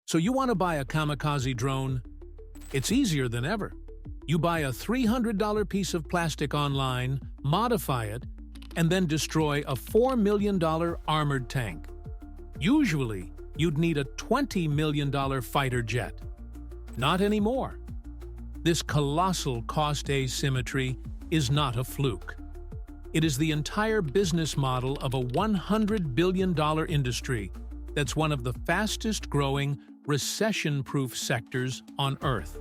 So you want to buy a kamikaze drone? It's easier than ever. You buy a $300 piece of plastic online, modify it, and then destroy a $4 million armored tank. Usually, you'd need a $20 million fighter jet. Not anymore. This colossal cost asymmetry is not a fluke. It is the entire business model of a $100 billion industry that's one of the fastest-growing, recession-proof sectors on Earth.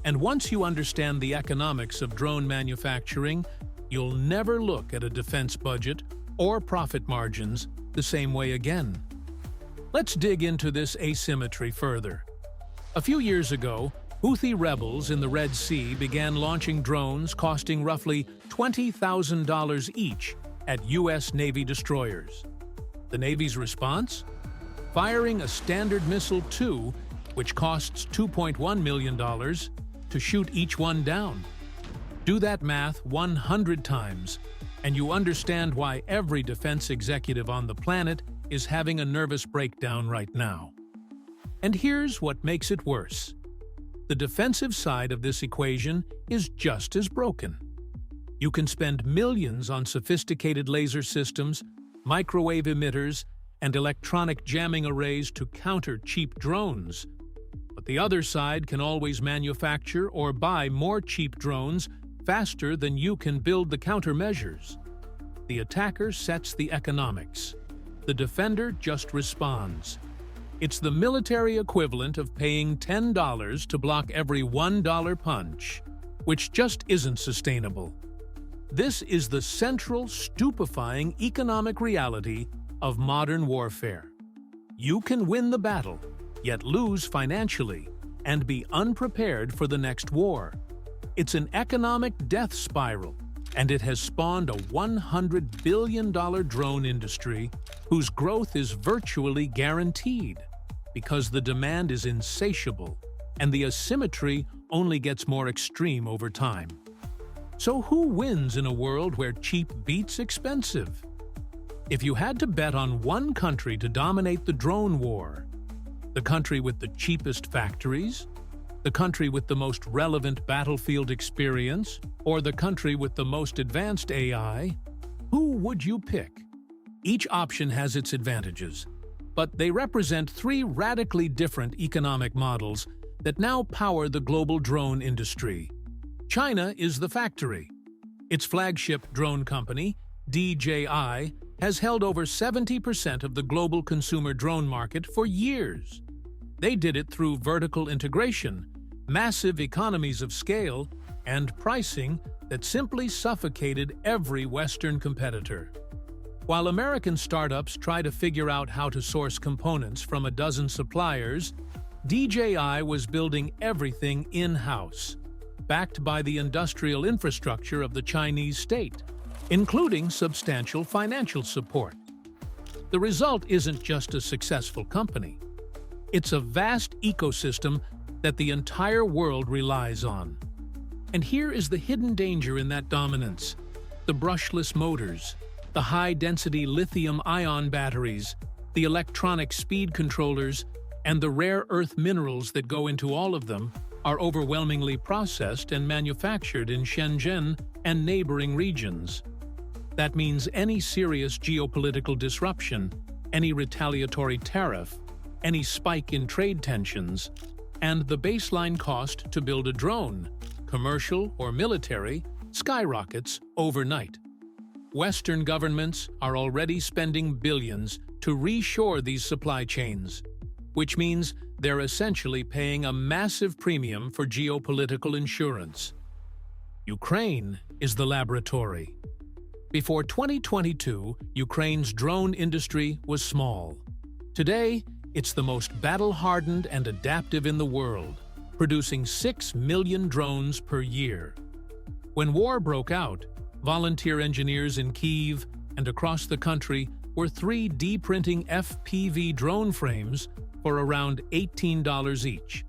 And once you understand the economics of drone manufacturing, you'll never look at a defense budget or profit margins the same way again. Let's dig into this asymmetry further. A few years ago, Houthi rebels in the Red Sea began launching drones costing roughly $20,000 each at U.S. Navy destroyers. The Navy's response? Firing a Standard Missile-2, which costs $2.1 million, to shoot each one down. Do that math 100 times, and you understand why every defense executive on the planet is having a nervous breakdown right now. And here's what makes it worse. The defensive side of this equation is just as broken. You can spend millions on sophisticated laser systems, microwave emitters, and electronic jamming arrays to counter cheap drones. But the other side can always manufacture or buy more cheap drones faster than you can build the countermeasures. The attacker sets the economics. The defender just responds. It's the military equivalent of paying $10 to block every $1 punch, which just isn't sustainable. This is the central, stupefying economic reality of modern warfare. You can win the battle, yet lose financially, and be unprepared for the next war. It's an economic death spiral, and it has spawned a $100 billion drone industry whose growth is virtually guaranteed because the demand is insatiable and the asymmetry only gets more extreme over time. So who wins in a world where cheap beats expensive? If you had to bet on one country to dominate the drone war, the country with the cheapest factories, the country with the most relevant battlefield experience, or the country with the most advanced AI, who would you pick? Each option has its advantages, but they represent three radically different economic models that now power the global drone industry. China is the factory. Its flagship drone company, DJI, has held over 70% of the global consumer drone market for years. They did it through vertical integration, massive economies of scale, and pricing that simply suffocated every Western competitor. While American startups try to figure out how to source components from a dozen suppliers, DJI was building everything in-house, backed by the industrial infrastructure of the Chinese state, including substantial financial support. The result isn't just a successful company. It's a vast ecosystem that the entire world relies on. And here is the hidden danger in that dominance: the brushless motors, the high-density lithium-ion batteries, the electronic speed controllers, and the rare earth minerals that go into all of them are overwhelmingly processed and manufactured in Shenzhen and neighboring regions. That means any serious geopolitical disruption, any retaliatory tariff, any spike in trade tensions, and the baseline cost to build a drone, commercial or military, skyrockets overnight. Western governments are already spending billions to reshore these supply chains, which means they're essentially paying a massive premium for geopolitical insurance. Ukraine is the laboratory. Before 2022, Ukraine's drone industry was small. Today, it's the most battle-hardened and adaptive in the world, producing 6 million drones per year. When war broke out, volunteer engineers in Kyiv and across the country were 3D printing FPV drone frames for around $18 each.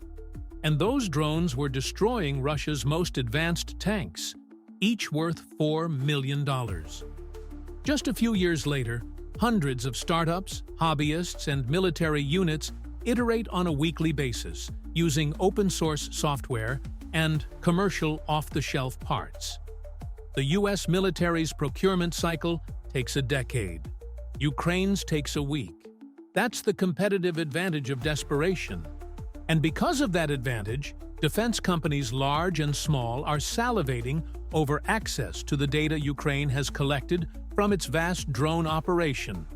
And those drones were destroying Russia's most advanced tanks, each worth $4 million. Just a few years later, hundreds of startups, hobbyists, and military units iterate on a weekly basis using open-source software and commercial off-the-shelf parts. The U.S. military's procurement cycle takes a decade. Ukraine's takes a week. That's the competitive advantage of desperation. And because of that advantage, defense companies large and small are salivating over access to the data Ukraine has collected from its vast drone operation,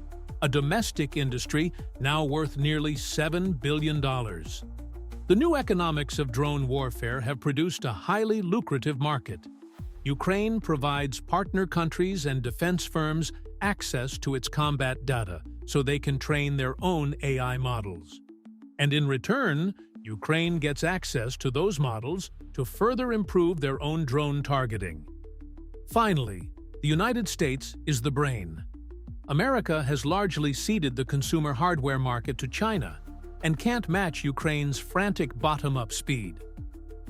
a domestic industry now worth nearly $7 billion. The new economics of drone warfare have produced a highly lucrative market. Ukraine provides partner countries and defense firms access to its combat data so they can train their own AI models. And in return, Ukraine gets access to those models to further improve their own drone targeting. Finally, the United States is the brain. America has largely ceded the consumer hardware market to China and can't match Ukraine's frantic bottom-up speed.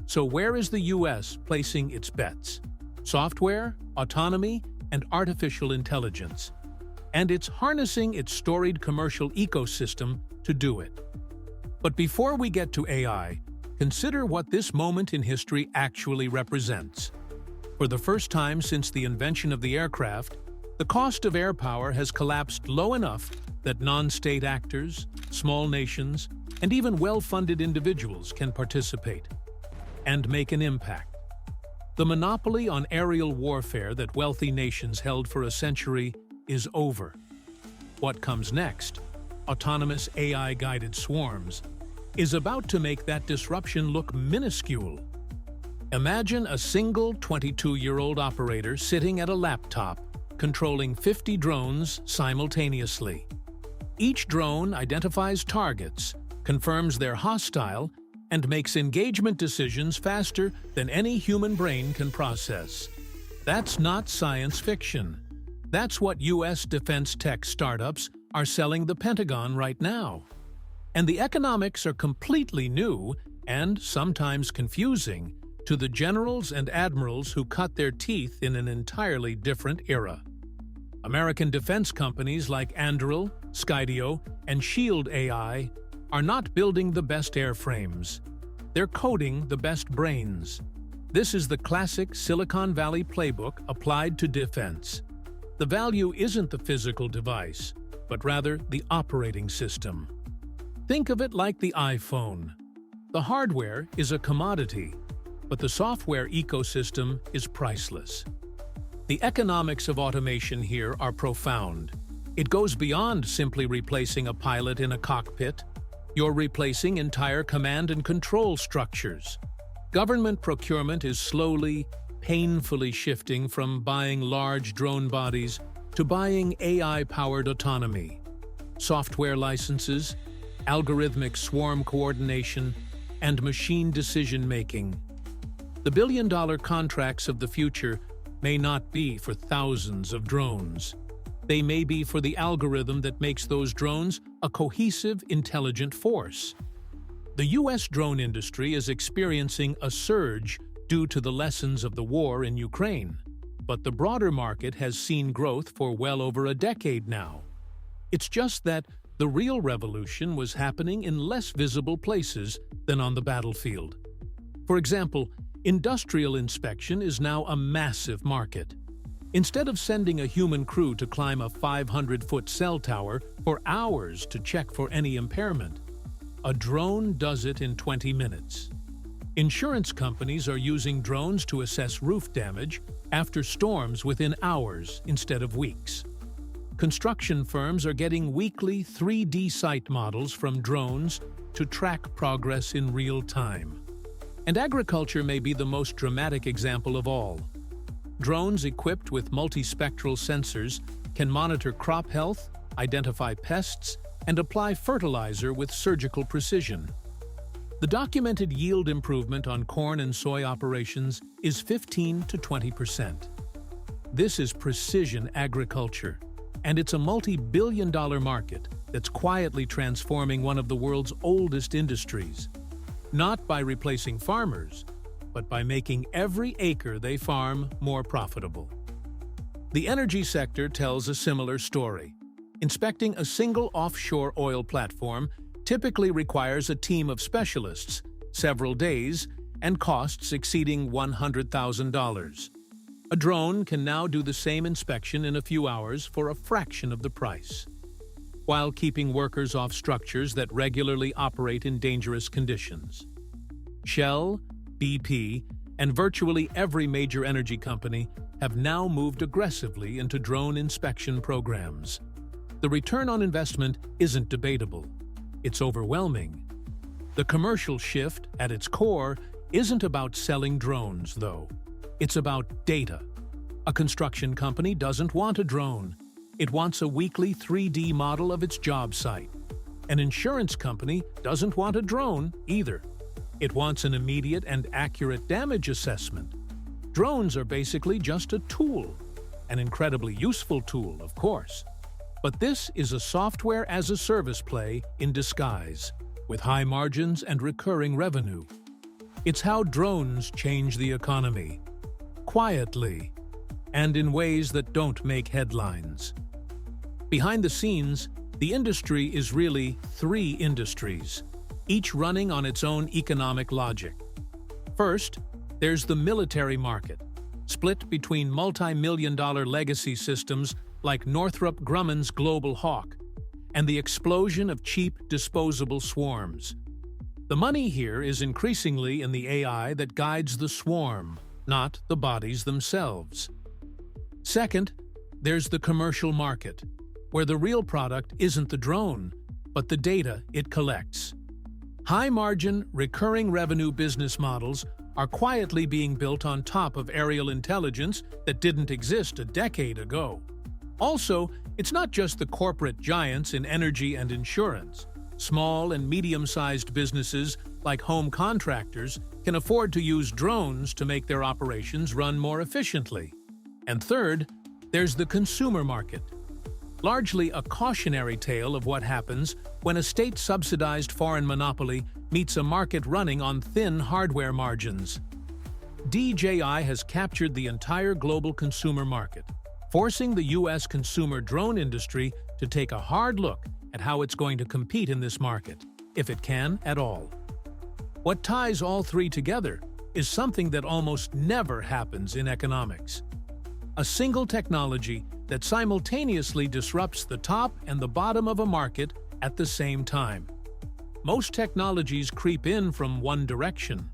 So where is the U.S. placing its bets? Software, autonomy, and artificial intelligence. And it's harnessing its storied commercial ecosystem to do it. But before we get to AI, consider what this moment in history actually represents. For the first time since the invention of the aircraft, the cost of air power has collapsed low enough that non-state actors, small nations, and even well-funded individuals can participate and make an impact. The monopoly on aerial warfare that wealthy nations held for a century is over. What comes next, autonomous AI-guided swarms, is about to make that disruption look minuscule. Imagine a single 22-year-old operator sitting at a laptop, controlling 50 drones simultaneously. Each drone identifies targets, confirms they're hostile, and makes engagement decisions faster than any human brain can process. That's not science fiction. That's what U.S. defense tech startups are selling the Pentagon right now. And the economics are completely new and sometimes confusing to the generals and admirals who cut their teeth in an entirely different era. American defense companies like Anduril, Skydio, and Shield AI are not building the best airframes. They're coding the best brains. This is the classic Silicon Valley playbook applied to defense. The value isn't the physical device, but rather the operating system. Think of it like the iPhone. The hardware is a commodity, but the software ecosystem is priceless. The economics of automation here are profound. It goes beyond simply replacing a pilot in a cockpit. You're replacing entire command and control structures. Government procurement is slowly, painfully shifting from buying large drone bodies to buying AI-powered autonomy. Software licenses, algorithmic swarm coordination, and machine decision-making. The billion-dollar contracts of the future may not be for thousands of drones. They may be for the algorithm that makes those drones a cohesive, intelligent force. The U.S. drone industry is experiencing a surge due to the lessons of the war in Ukraine, but the broader market has seen growth for well over a decade now. It's just that the real revolution was happening in less visible places than on the battlefield. For example, industrial inspection is now a massive market. Instead of sending a human crew to climb a 500-foot cell tower for hours to check for any impairment, a drone does it in 20 minutes. Insurance companies are using drones to assess roof damage after storms within hours instead of weeks. Construction firms are getting weekly 3D site models from drones to track progress in real time. And agriculture may be the most dramatic example of all. Drones equipped with multispectral sensors can monitor crop health, identify pests, and apply fertilizer with surgical precision. The documented yield improvement on corn and soy operations is 15 to 20%. This is precision agriculture, and it's a multi-billion-dollar market that's quietly transforming one of the world's oldest industries, not by replacing farmers, but by making every acre they farm more profitable. The energy sector tells a similar story. Inspecting a single offshore oil platform typically requires a team of specialists, several days, and costs exceeding $100,000. A drone can now do the same inspection in a few hours for a fraction of the price, while keeping workers off structures that regularly operate in dangerous conditions. Shell, BP, and virtually every major energy company have now moved aggressively into drone inspection programs. The return on investment isn't debatable. It's overwhelming. The commercial shift, at its core, isn't about selling drones, though. It's about data. A construction company doesn't want a drone. It wants a weekly 3D model of its job site. An insurance company doesn't want a drone either. It wants an immediate and accurate damage assessment. Drones are basically just a tool, an incredibly useful tool, of course. But this is a software-as-a-service play in disguise, with high margins and recurring revenue. It's how drones change the economy, quietly, and in ways that don't make headlines. Behind the scenes, the industry is really three industries, each running on its own economic logic. First, there's the military market, split between multi-million-dollar legacy systems like Northrop Grumman's Global Hawk, and the explosion of cheap, disposable swarms. The money here is increasingly in the AI that guides the swarm, not the bodies themselves. Second, there's the commercial market, where the real product isn't the drone, but the data it collects. High-margin, recurring revenue business models are quietly being built on top of aerial intelligence that didn't exist a decade ago. Also, it's not just the corporate giants in energy and insurance. Small and medium-sized businesses, like home contractors, can afford to use drones to make their operations run more efficiently. And third, there's the consumer market, largely a cautionary tale of what happens when a state-subsidized foreign monopoly meets a market running on thin hardware margins. DJI has captured the entire global consumer market, forcing the U.S. consumer drone industry to take a hard look at how it's going to compete in this market, if it can at all. What ties all three together is something that almost never happens in economics: a single technology that simultaneously disrupts the top and the bottom of a market at the same time. Most technologies creep in from one direction,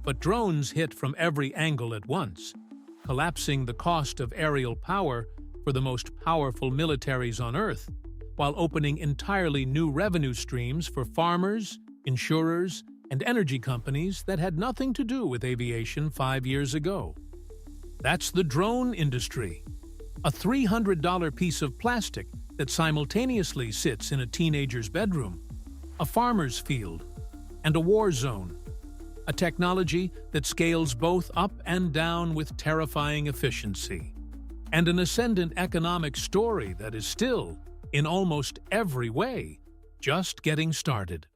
but drones hit from every angle at once, collapsing the cost of aerial power for the most powerful militaries on Earth, while opening entirely new revenue streams for farmers, insurers, and energy companies that had nothing to do with aviation 5 years ago. That's the drone industry, a $300 piece of plastic that simultaneously sits in a teenager's bedroom, a farmer's field, and a war zone. A technology that scales both up and down with terrifying efficiency, and an ascendant economic story that is still, in almost every way, just getting started.